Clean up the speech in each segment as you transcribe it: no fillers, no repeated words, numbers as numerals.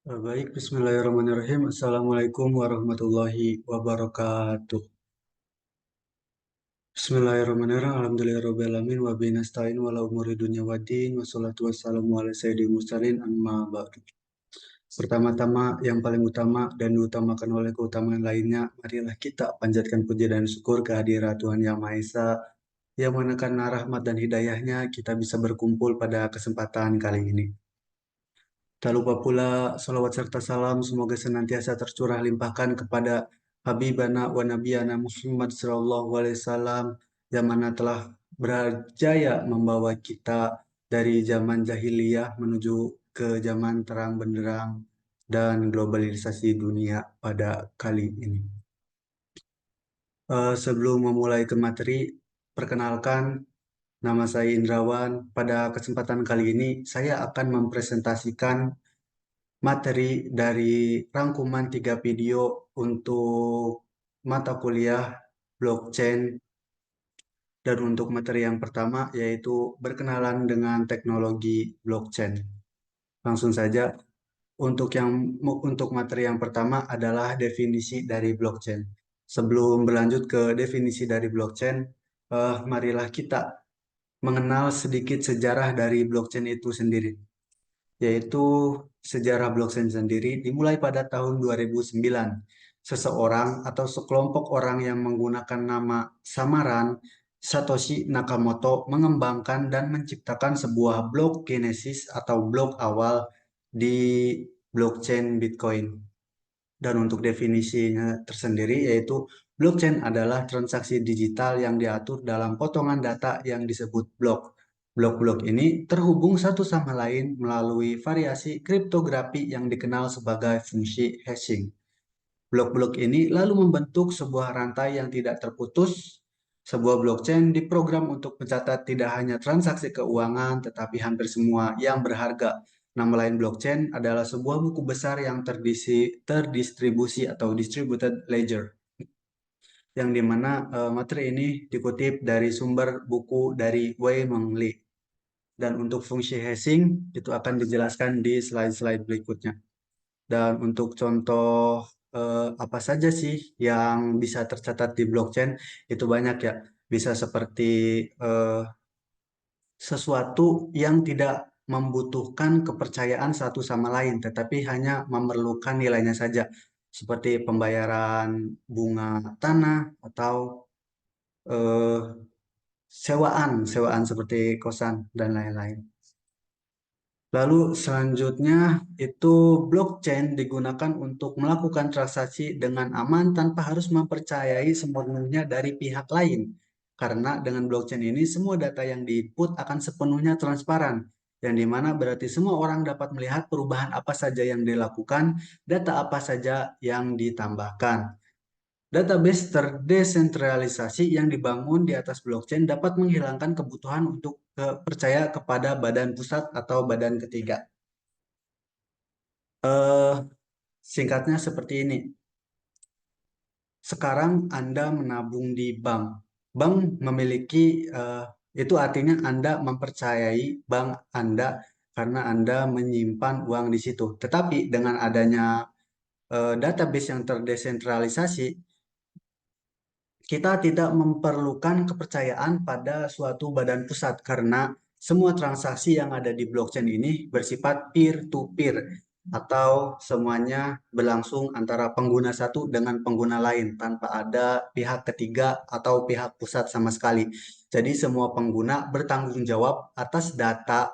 Baik, Bismillahirrahmanirrahim. Assalamualaikum warahmatullahi wabarakatuh. Bismillahirrahmanirrahim. Alhamdulillahirrahmanirrahim. Wa bihi nasta'in wa la umuri dunya waddin. Wassalatu wassalamu ala sayyidil mursalin amma ba'du. Pertama-tama, yang paling utama dan diutamakan oleh keutamaan lainnya, marilah kita panjatkan puji dan syukur kehadirat Tuhan Yang Maha Esa, yang mana karena rahmat dan hidayahnya kita bisa berkumpul pada kesempatan kali ini. Tak lupa pula salawat serta salam semoga senantiasa tercurah limpahkan kepada Habibana wa Nabiyana Muhammad sallallahu alaihi wasallam yang mana telah berjaya membawa kita dari zaman jahiliyah menuju ke zaman terang benderang dan globalisasi dunia pada kali ini. Sebelum memulai ke materi, perkenalkan nama saya Indrawan. Pada kesempatan kali ini saya akan mempresentasikan materi dari rangkuman 3 video untuk mata kuliah blockchain, dan untuk materi yang pertama yaitu berkenalan dengan teknologi blockchain. Langsung saja, untuk materi yang pertama adalah definisi dari blockchain. Sebelum berlanjut ke definisi dari blockchain, marilah kita mengenal sedikit sejarah dari blockchain itu sendiri, yaitu sejarah blockchain sendiri dimulai pada tahun 2009. Seseorang atau sekelompok orang yang menggunakan nama samaran Satoshi Nakamoto mengembangkan dan menciptakan sebuah blok Genesis atau blok awal di blockchain Bitcoin. Dan untuk definisinya tersendiri yaitu blockchain adalah transaksi digital yang diatur dalam potongan data yang disebut blok. Blok-blok ini terhubung satu sama lain melalui variasi kriptografi yang dikenal sebagai fungsi hashing. Blok-blok ini lalu membentuk sebuah rantai yang tidak terputus. Sebuah blockchain diprogram untuk mencatat tidak hanya transaksi keuangan, tetapi hampir semua yang berharga. Nama lain blockchain adalah sebuah buku besar yang terdistribusi atau distributed ledger, yang dimana materi ini dikutip dari sumber buku dari Wei Mengli. Dan untuk fungsi hashing itu akan dijelaskan di slide-slide berikutnya. Dan untuk contoh apa saja sih yang bisa tercatat di blockchain, itu banyak ya. Bisa seperti eh, sesuatu yang tidak membutuhkan kepercayaan satu sama lain, tetapi hanya memerlukan nilainya saja, seperti pembayaran bunga tanah atau eh, sewaan seperti kosan dan lain-lain. Lalu selanjutnya itu blockchain digunakan untuk melakukan transaksi dengan aman tanpa harus mempercayai sepenuhnya dari pihak lain. Karena dengan blockchain ini semua data yang diinput akan sepenuhnya transparan. Yang dimana berarti semua orang dapat melihat perubahan apa saja yang dilakukan, data apa saja yang ditambahkan. Database terdesentralisasi yang dibangun di atas blockchain dapat menghilangkan kebutuhan untuk percaya kepada badan pusat atau badan ketiga. Eh, Singkatnya seperti ini. Sekarang Anda menabung di bank. Bank memiliki, itu artinya Anda mempercayai bank Anda karena Anda menyimpan uang di situ. Tetapi dengan adanya database yang terdesentralisasi, kita tidak memerlukan kepercayaan pada suatu badan pusat karena semua transaksi yang ada di blockchain ini bersifat peer-to-peer atau semuanya berlangsung antara pengguna satu dengan pengguna lain tanpa ada pihak ketiga atau pihak pusat sama sekali. Jadi semua pengguna bertanggung jawab atas data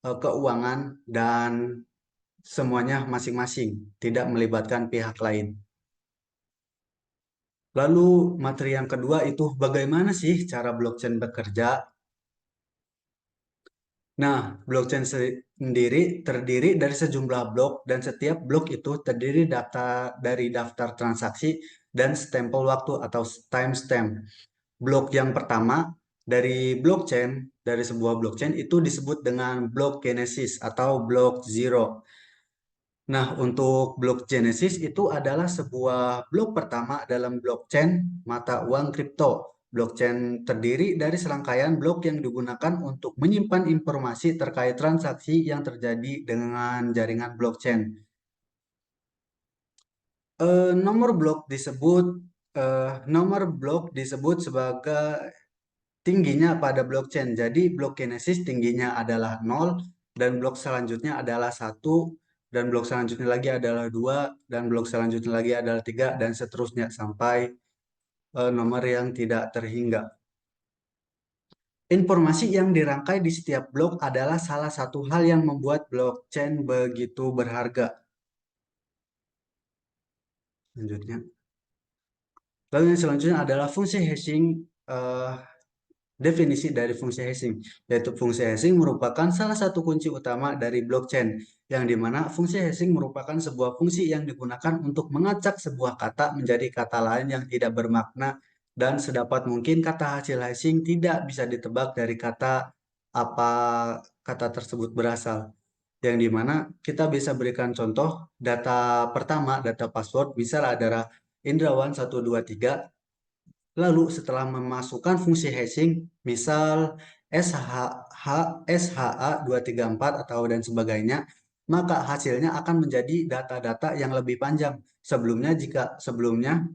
keuangan dan semuanya masing-masing, tidak melibatkan pihak lain. Lalu materi yang kedua itu bagaimana sih cara blockchain bekerja? Nah, blockchain sendiri terdiri dari sejumlah blok dan setiap blok itu terdiri dari daftar transaksi dan stempel waktu atau timestamp. Blok yang pertama dari sebuah blockchain itu disebut dengan blok Genesis atau blok zero. Nah, untuk blok Genesis itu adalah sebuah blok pertama dalam blockchain mata uang kripto. Blockchain terdiri dari serangkaian blok yang digunakan untuk menyimpan informasi terkait transaksi yang terjadi dengan jaringan blockchain. Nomor blok disebut sebagai tingginya pada blockchain. Jadi blok Genesis tingginya adalah 0 dan blok selanjutnya adalah 1 dan blok selanjutnya lagi adalah 2 dan blok selanjutnya lagi adalah 3 dan seterusnya sampai nomor yang tidak terhingga. Informasi yang dirangkai di setiap blok adalah salah satu hal yang membuat blockchain begitu berharga. Selanjutnya. Lalu yang selanjutnya adalah fungsi hashing. eh, Definisi dari fungsi hashing, yaitu fungsi hashing merupakan salah satu kunci utama dari blockchain, yang dimana fungsi hashing merupakan sebuah fungsi yang digunakan untuk mengacak sebuah kata menjadi kata lain yang tidak bermakna, dan sedapat mungkin kata hasil hashing tidak bisa ditebak dari kata apa kata tersebut berasal. Yang dimana kita bisa berikan contoh data pertama, data password, misal adalah Indrawan 123. Lalu setelah memasukkan fungsi hashing, misal SHH, SHA234 atau dan sebagainya, maka hasilnya akan menjadi data-data yang lebih panjang. Jika sebelumnya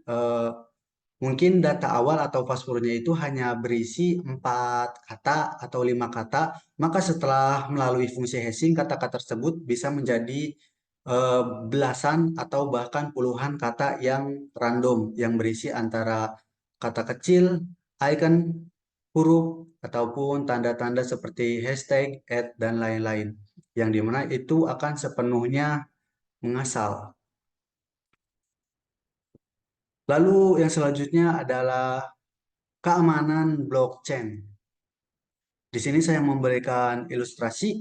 mungkin data awal atau passwordnya itu hanya berisi 4 kata atau 5 kata, maka setelah melalui fungsi hashing, kata-kata tersebut bisa menjadi eh, belasan atau bahkan puluhan kata yang random, yang berisi antara kata kecil, icon, huruf, ataupun tanda-tanda seperti hashtag, dan lain-lain. Yang dimana itu akan sepenuhnya mengasal. Lalu yang selanjutnya adalah keamanan blockchain. Di sini saya memberikan ilustrasi,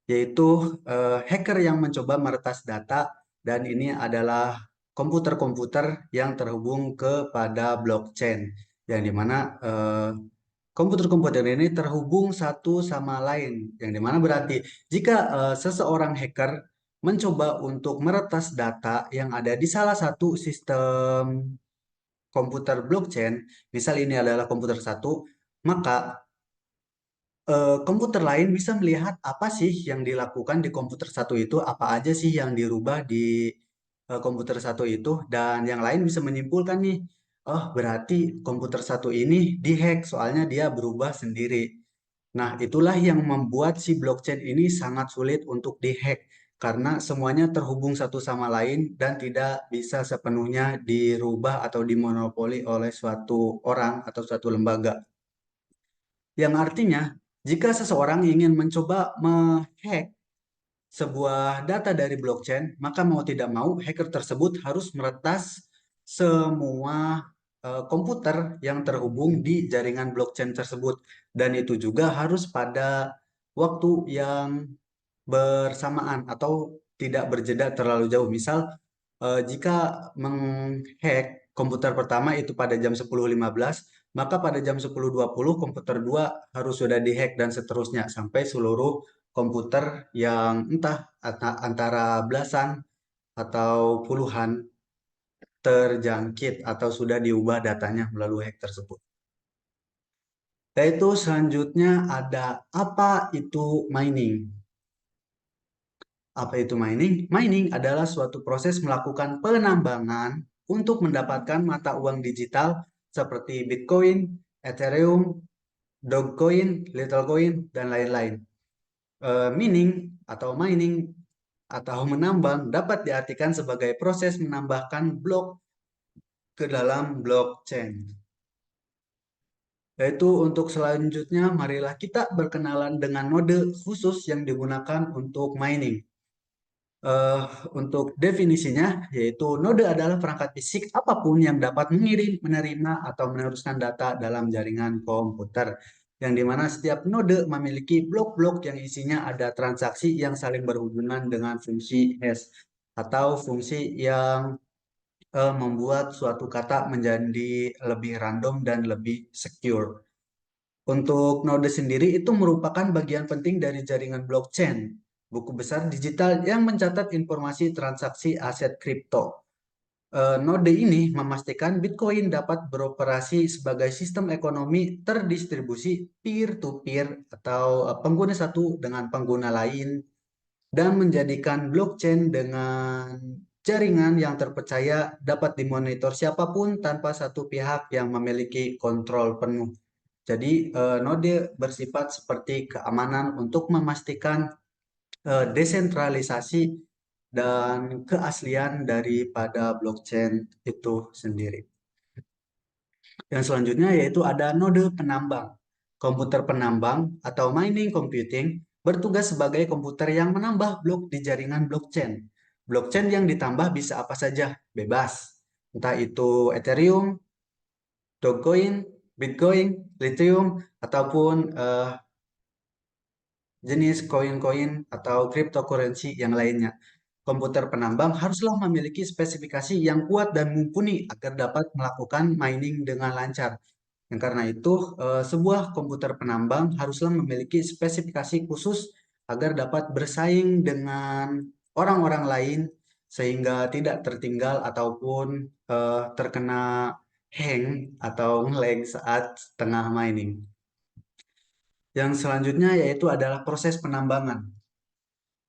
yaitu hacker yang mencoba meretas data, dan ini adalah komputer-komputer yang terhubung kepada blockchain, yang dimana komputer-komputer ini terhubung satu sama lain, yang dimana berarti jika seseorang hacker mencoba untuk meretas data yang ada di salah satu sistem komputer blockchain, misal ini adalah komputer satu, maka komputer lain bisa melihat apa sih yang dilakukan di komputer satu itu, apa aja sih yang dirubah di komputer satu itu, dan yang lain bisa menyimpulkan nih, oh berarti komputer satu ini dihack soalnya dia berubah sendiri. Nah, itulah yang membuat si blockchain ini sangat sulit untuk dihack karena semuanya terhubung satu sama lain dan tidak bisa sepenuhnya dirubah atau dimonopoli oleh suatu orang atau suatu lembaga. Yang artinya, jika seseorang ingin mencoba menghack sebuah data dari blockchain, maka mau tidak mau hacker tersebut harus meretas semua komputer yang terhubung di jaringan blockchain tersebut. Dan itu juga harus pada waktu yang bersamaan atau tidak berjeda terlalu jauh. Misal, jika menghack komputer pertama itu pada jam 10.15, maka pada jam 10.20 komputer 2 harus sudah dihack dan seterusnya sampai seluruh komputer yang entah antara belasan atau puluhan terjangkit atau sudah diubah datanya melalui hack tersebut. Yaitu selanjutnya ada apa itu mining? Apa itu mining? Mining adalah suatu proses melakukan penambangan untuk mendapatkan mata uang digital seperti Bitcoin, Ethereum, Dogecoin, Littlecoin, dan lain-lain. Mining atau mining atau menambang dapat diartikan sebagai proses menambahkan blok ke dalam blockchain. Yaitu untuk selanjutnya, marilah kita berkenalan dengan node khusus yang digunakan untuk mining. eh, untuk definisinya, yaitu node adalah perangkat fisik apapun yang dapat mengirim, menerima, atau meneruskan data dalam jaringan komputer. Yang dimana setiap node memiliki blok-blok yang isinya ada transaksi yang saling berhubungan dengan fungsi hash atau fungsi yang membuat suatu kata menjadi lebih random dan lebih secure. Untuk node sendiri itu merupakan bagian penting dari jaringan blockchain, buku besar digital yang mencatat informasi transaksi aset kripto. Node ini memastikan Bitcoin dapat beroperasi sebagai sistem ekonomi terdistribusi peer-to-peer atau pengguna satu dengan pengguna lain dan menjadikan blockchain dengan jaringan yang terpercaya dapat dimonitor siapapun tanpa satu pihak yang memiliki kontrol penuh. Jadi, node bersifat seperti keamanan untuk memastikan desentralisasi dan keaslian daripada blockchain itu sendiri. Yang selanjutnya yaitu ada node penambang. Komputer penambang atau mining computing bertugas sebagai komputer yang menambah blok di jaringan blockchain. Blockchain yang ditambah bisa apa saja, bebas. Entah itu Ethereum, Dogecoin, Bitcoin, Lithium, ataupun jenis koin-koin atau cryptocurrency yang lainnya. Komputer penambang haruslah memiliki spesifikasi yang kuat dan mumpuni agar dapat melakukan mining dengan lancar. Dan karena itu, sebuah komputer penambang haruslah memiliki spesifikasi khusus agar dapat bersaing dengan orang-orang lain sehingga tidak tertinggal ataupun terkena hang atau nge-lag saat tengah mining. Yang selanjutnya yaitu adalah proses penambangan.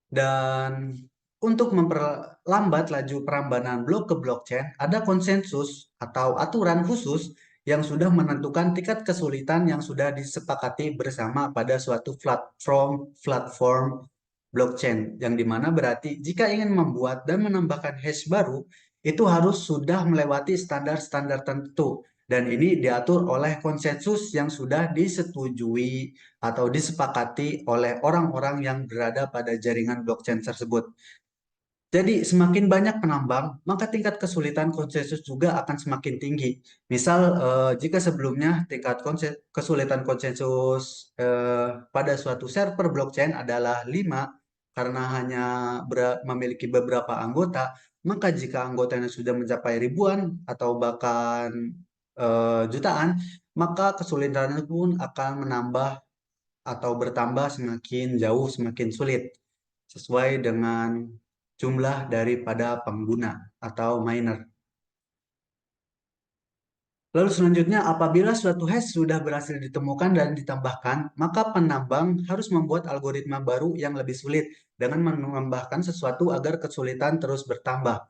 Dan untuk memperlambat laju perambanan blok ke blockchain, ada konsensus atau aturan khusus yang sudah menentukan tingkat kesulitan yang sudah disepakati bersama pada suatu platform blockchain. Yang dimana berarti jika ingin membuat dan menambahkan hash baru, itu harus sudah melewati standar-standar tertentu. Dan ini diatur oleh konsensus yang sudah disetujui atau disepakati oleh orang-orang yang berada pada jaringan blockchain tersebut. Jadi semakin banyak penambang, maka tingkat kesulitan konsensus juga akan semakin tinggi. Misal jika sebelumnya tingkat kesulitan konsensus pada suatu server blockchain adalah 5 karena hanya memiliki beberapa anggota, maka jika anggotanya sudah mencapai ribuan atau bahkan jutaan, maka kesulitannya pun akan menambah atau bertambah semakin jauh, semakin sulit sesuai dengan jumlah daripada pengguna atau miner. Lalu selanjutnya, apabila suatu hash sudah berhasil ditemukan dan ditambahkan, maka penambang harus membuat algoritma baru yang lebih sulit dengan menambahkan sesuatu agar kesulitan terus bertambah.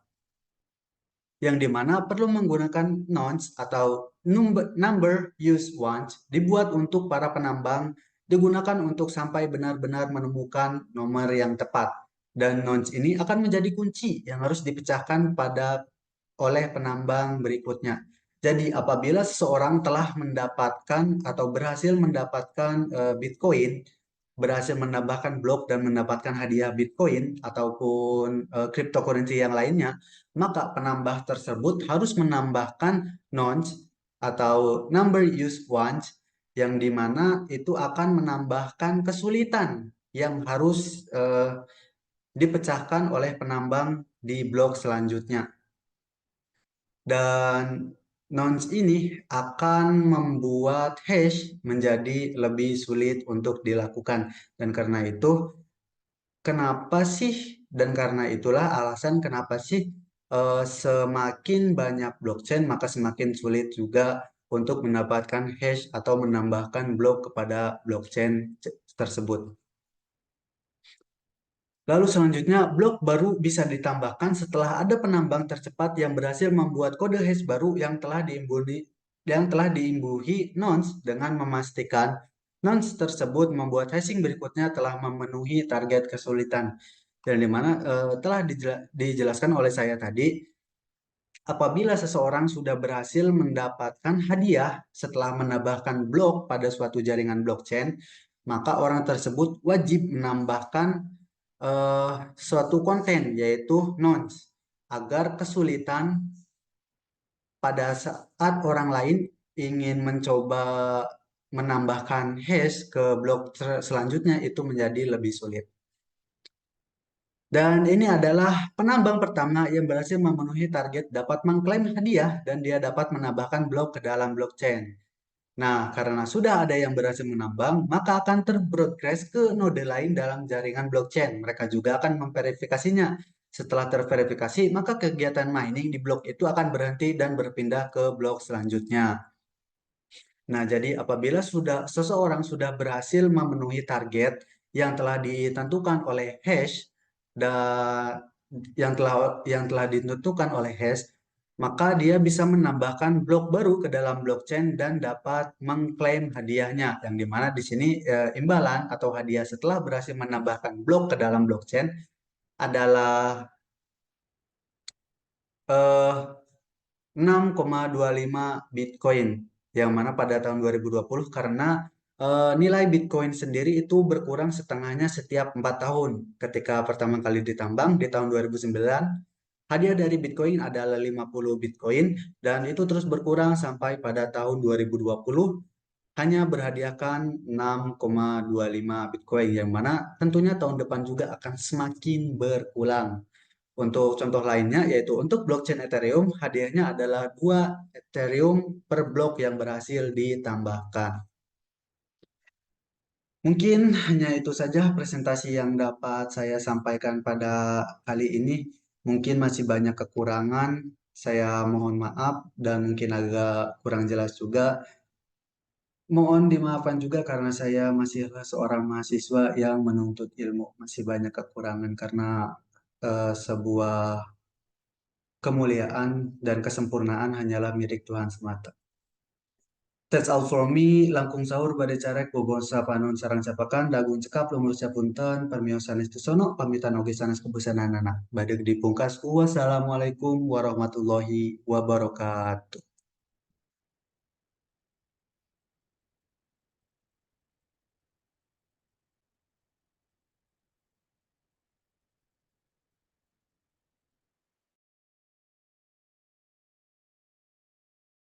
Yang dimana perlu menggunakan nonce atau number use once dibuat untuk para penambang digunakan untuk sampai benar-benar menemukan nomor yang tepat. Dan nonce ini akan menjadi kunci yang harus dipecahkan oleh penambang berikutnya. Jadi apabila seseorang telah mendapatkan atau berhasil mendapatkan Bitcoin, berhasil menambahkan blok dan mendapatkan hadiah Bitcoin ataupun cryptocurrency yang lainnya, maka penambah tersebut harus menambahkan nonce atau number use once yang dimana itu akan menambahkan kesulitan yang harus dipecahkan oleh penambang di blok selanjutnya. Dan nonce ini akan membuat hash menjadi lebih sulit untuk dilakukan. Dan karena itu, kenapa sih? Dan karena itulah alasan kenapa sih semakin banyak blockchain maka semakin sulit juga untuk mendapatkan hash atau menambahkan blok kepada blockchain tersebut. Lalu selanjutnya, blok baru bisa ditambahkan setelah ada penambang tercepat yang berhasil membuat kode hash baru yang telah diimbuhi nonce dengan memastikan nonce tersebut membuat hashing berikutnya telah memenuhi target kesulitan. Dan dimana telah dijelaskan oleh saya tadi, apabila seseorang sudah berhasil mendapatkan hadiah setelah menambahkan blok pada suatu jaringan blockchain, maka orang tersebut wajib menambahkan suatu konten yaitu nonce agar kesulitan pada saat orang lain ingin mencoba menambahkan hash ke blok selanjutnya itu menjadi lebih sulit. Dan ini adalah penambang pertama yang berhasil memenuhi target dapat mengklaim hadiah dan dia dapat menambahkan blok ke dalam blockchain. Nah, karena sudah ada yang berhasil menambang, maka akan terbroadcast ke node lain dalam jaringan blockchain. Mereka juga akan memverifikasinya. Setelah terverifikasi, maka kegiatan mining di blok itu akan berhenti dan berpindah ke blok selanjutnya. Nah, jadi apabila seseorang sudah berhasil memenuhi target yang telah ditentukan oleh hash yang telah ditentukan oleh hash, maka dia bisa menambahkan blok baru ke dalam blockchain dan dapat mengklaim hadiahnya. Yang dimana di sini imbalan atau hadiah setelah berhasil menambahkan blok ke dalam blockchain adalah eh, 6,25 Bitcoin, yang mana pada tahun 2020 karena nilai Bitcoin sendiri itu berkurang setengahnya setiap 4 tahun. Ketika pertama kali ditambang di tahun 2009, hadiah dari Bitcoin adalah 50 Bitcoin dan itu terus berkurang sampai pada tahun 2020 hanya berhadiahkan 6,25 Bitcoin, yang mana tentunya tahun depan juga akan semakin berkurang. Untuk contoh lainnya yaitu untuk blockchain Ethereum, hadiahnya adalah 2 Ethereum per blok yang berhasil ditambahkan. Mungkin hanya itu saja presentasi yang dapat saya sampaikan pada kali ini. Mungkin masih banyak kekurangan, saya mohon maaf dan mungkin agak kurang jelas juga. Mohon dimaafkan juga karena saya masih seorang mahasiswa yang menuntut ilmu. Masih banyak kekurangan karena sebuah kemuliaan dan kesempurnaan hanyalah milik Tuhan semata. That's all for me. Langkung sahur pada carek bobon sapanon sarang capakan dagung cekap lumur sapunten permiosan istusono pamitan oge sanes kebusanan anak. Badeg dipungkas. Wassalamualaikum warahmatullahi wabarakatuh.